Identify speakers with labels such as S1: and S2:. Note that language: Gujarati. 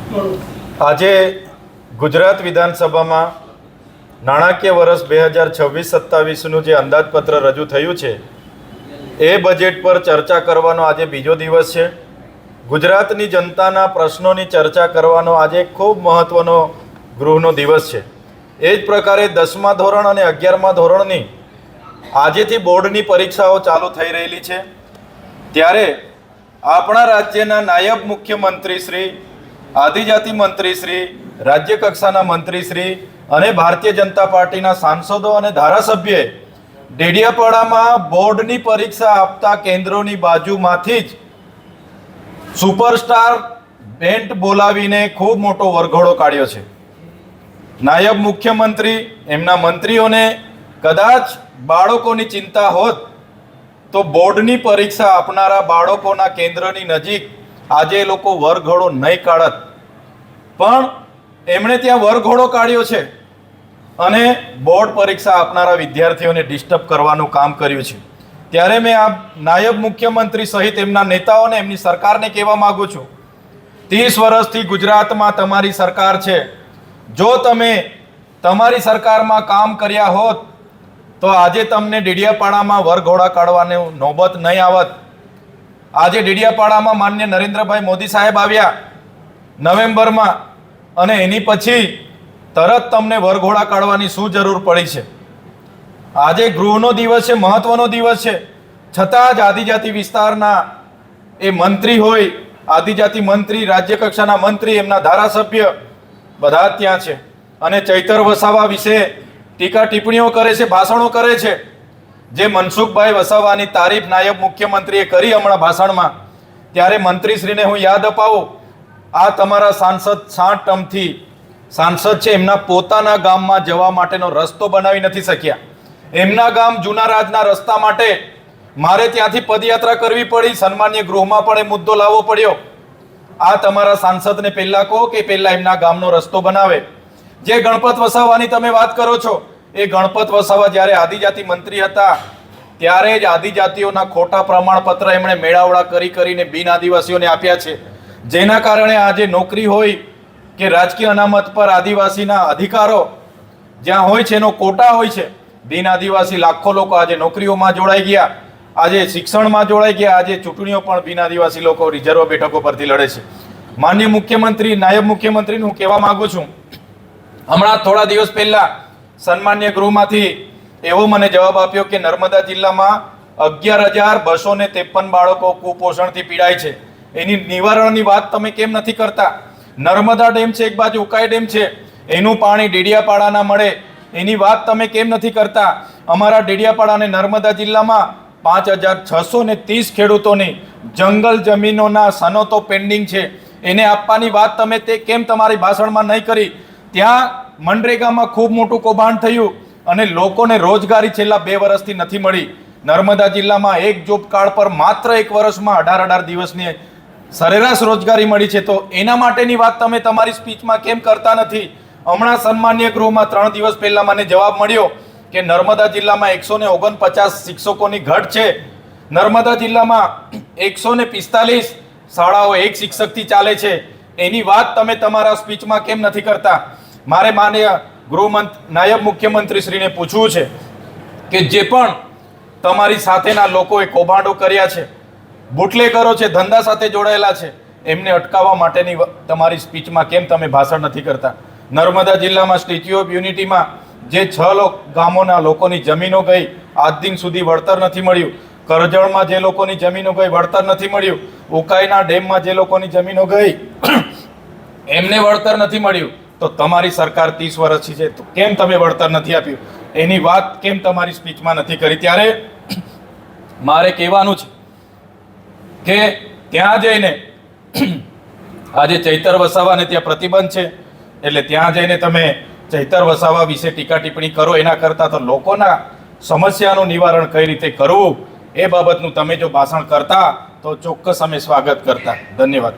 S1: આજે ગુજરાત વિધાનસભામાં નાણાકીય વર્ષ 2026-27નું જે અંદાજપત્ર રજૂ થયું છે એ બજેટ પર ચર્ચા કરવાનો આજે બીજો દિવસ છે. ગુજરાતની જનતાના પ્રશ્નોની ચર્ચા કરવાનો આજે ખૂબ મહત્ત્વનો ગૃહનો દિવસ છે. એ જ પ્રકારે 10મા ધોરણ અને 11મા ધોરણની આજેથી બોર્ડની પરીક્ષાઓ ચાલુ થઈ રહેલી છે. ત્યારે આપણા રાજ્યના નાયબ મુખ્યમંત્રી શ્રી, આદિજાતિ મંત્રી શ્રી, રાજ્ય કક્ષાના મંત્રી શ્રી અને ભારતીય જનતા પાર્ટીના સાંસદો અને ધારાસભ્યએ ડેડિયાપાડામાં બોર્ડની પરીક્ષા આપતા કેન્દ્રોની બાજુમાંથી જ સુપરસ્ટાર બેન્ડ બોલાવીને ખૂબ મોટો વરઘોડો કાઢ્યો છે. નાયબ મુખ્યમંત્રી, એમના મંત્રીઓને કદાચ બાળકોની ચિંતા હોત તો બોર્ડની પરીક્ષા આપનારા બાળકોના કેન્દ્રની નજીક આજે લોકો વરઘોડો નહીં કાઢત, પણ એમણે ત્યાં વરઘોડો કાઢ્યો છે અને બોર્ડ પરીક્ષા આપનારા વિદ્યાર્થીઓને ડિસ્ટર્બ કરવાનું કામ કર્યું છે. ત્યારે મેં આ નાયબ મુખ્યમંત્રી સહિત એમના નેતાઓને, એમની સરકારને કહેવા માગું છું, 30 વર્ષથી ગુજરાતમાં તમારી સરકાર છે. જો તમે તમારી સરકારમાં કામ કર્યા હોત તો આજે તમને ડેડિયાપાડામાં વરઘોડા કાઢવાની નોબત નહીં આવત. આજે ડેડિયાપાડામાં માન્ય નરેન્દ્રભાઈ મોદી સાહેબ આવ્યા નવેમ્બરમાં, અને એની પછી તરત તમને વરઘોડા કાઢવાની શું જરૂર પડી છે? આજે ગૃહનો દિવસ છે, મહત્વનો દિવસ છે, છતાં જ આદિજાતિ વિસ્તારના એ મંત્રી હોય, આદિજાતિ મંત્રી, રાજ્ય કક્ષાના મંત્રી, એમના ધારાસભ્ય બધા ત્યાં છે અને ચૈતર વસાવા વિશે ટીકા ટિપ્પણીઓ કરે છે, ભાષણો કરે છે. જે મનસુખભાઈ વસાવાની તારીફ નાયબ મુખ્યમંત્રીએ કરી હમણાં ભાષણમાં, ત્યારે મંત્રીશ્રીને હું યાદ અપાવું, આ તમારા સાંસદ 60 ટર્મથી સાંસદ છે, એમના પોતાના ગામમાં જવા માટેનો રસ્તો બનાવી નથી શક્યા. એમના ગામ જૂના રાજના રસ્તા માટે મારે ત્યાંથી પદયાત્રા કરવી પડી. સન્માન્ય ગૃહમાં પણ એ મુદ્દો લાવવો પડ્યો. આ તમારા સાંસદને પહેલા કહો કે પહેલા એમના ગામનો રસ્તો બનાવે. જે ગણપત વસાવાની તમે વાત કરો છો, એ ગણપત વસાવા જ્યારે આદિજાતિ મંત્રી હતા ત્યારે જ આદિજાતિઓના ખોટા પ્રમાણપત્ર એમણે મેળાવડા કરીને બિન આદિવાસીઓને આપ્યા છે. જેના કારણે આજે નોકરી હોય કે રાજકીય અનામત પર આદિવાસીના અધિકારો જ્યાં હોય છે, એનો કોટા હોય છે. બિન આદિવાસી લાખો લોકો આજે નોકરીઓમાં જોડાઈ ગયા, આજે શિક્ષણમાં જોડાઈ ગયા, આજે ચૂંટણીઓ પણ બિન આદિવાસી લોકો રિઝર્વ બેઠકો પરથી લડે છે. માનનીય મુખ્યમંત્રી, નાયબ મુખ્યમંત્રીને હું કહેવા માંગુ છું, હમણાં થોડા દિવસ પહેલા સન્માન્ય ગૃહમાંથી એવો મને જવાબ આપ્યો કે નર્મદા જિલ્લામાં 11,253 બાળકો કુપોષણથી પીડાય છે. એની નિવારણની વાત તમે કેમ નથી કરતા? નર્મદા ડેમ છે, એક બાજુ ઉકાઈ ડેમ છે, એનું પાણી ડેડિયાપાડાના મળે, એની વાત તમે કેમ નથી કરતા? અમારા ડેડિયાપાડા અને નર્મદા જિલ્લામાં 5,630 ખેડૂતોની જંગલ જમીનોના સનતો પેન્ડિંગ છે, એને આપવાની વાત તમે તે કેમ તમારી ભાષણમાં નહીં કરી? ત્યાં મનરેગામાં ખૂબ મોટું કૌભાંડ થયું અને લોકોને રોજગારી છેલ્લા 2 વર્ષથી નથી મળી. નર્મદા જિલ્લામાં એક જોબ કાર્ડ પર માત્ર 1 વર્ષમાં 18 દિવસની સરેરાશ રોજગારી મળી છે. તો એના માટેની વાત તમે તમારી સ્પીચમાં કેમ કરતા નથી? હમણાં સન્માન્ય ગૃહમાં 3 દિવસ પહેલા મને જવાબ મળ્યો કે નર્મદા જિલ્લામાં 149 શિક્ષકોની ઘટ છે. નર્મદા જિલ્લામાં 145 શાળાઓ એક શિક્ષકથી ચાલે છે. એની વાત તમે તમારા સ્પીચમાં કેમ નથી કરતા? મારે માનનીય નાયબ મુખ્યમંત્રીશ્રીને પૂછવું છે કે જે પણ તમારી સાથેના લોકોએ કૌભાંડો કર્યા છે, બુટલેગરો છે, ધંધા સાથે જોડાયેલા છે, એમને અટકાવવા માટેની તમારી સ્પીચમાં કેમ તમે ભાષણ નથી કરતા? નર્મદા જિલ્લામાં સ્ટેચ્યુ ઓફ યુનિટીમાં જે 6 ગામોના લોકોની જમીનો ગઈ, આજ દિન સુધી વળતર નથી મળ્યું. કરજણમાં જે લોકોની જમીનો ગઈ, વળતર નથી મળ્યું. ઉકાઈના ડેમમાં જે લોકોની જમીનો ગઈ, એમને વળતર નથી મળ્યું. તો તમારી સરકાર 30 વર્ષથી છે, તો કેમ તમે વળતર નથી આપ્યું? એની વાત કેમ તમારી સ્પીચમાં નથી કરી? ત્યારે મારે કહેવાનું છે કે ત્યાં જઈને આજે ચૈતર વસાવાને ત્યાં પ્રતિબંધ છે, એટલે ત્યાં જઈને તમે ચૈતર વસાવા વિશે ટીકા ટિપ્પણી કરો, એના કરતાં તો લોકોના સમસ્યાનું નિવારણ કઈ રીતે કરવું એ બાબતનું તમે જો ભાષણ કરતા તો ચોક્કસ અમે સ્વાગત કરતા. ધન્યવાદ.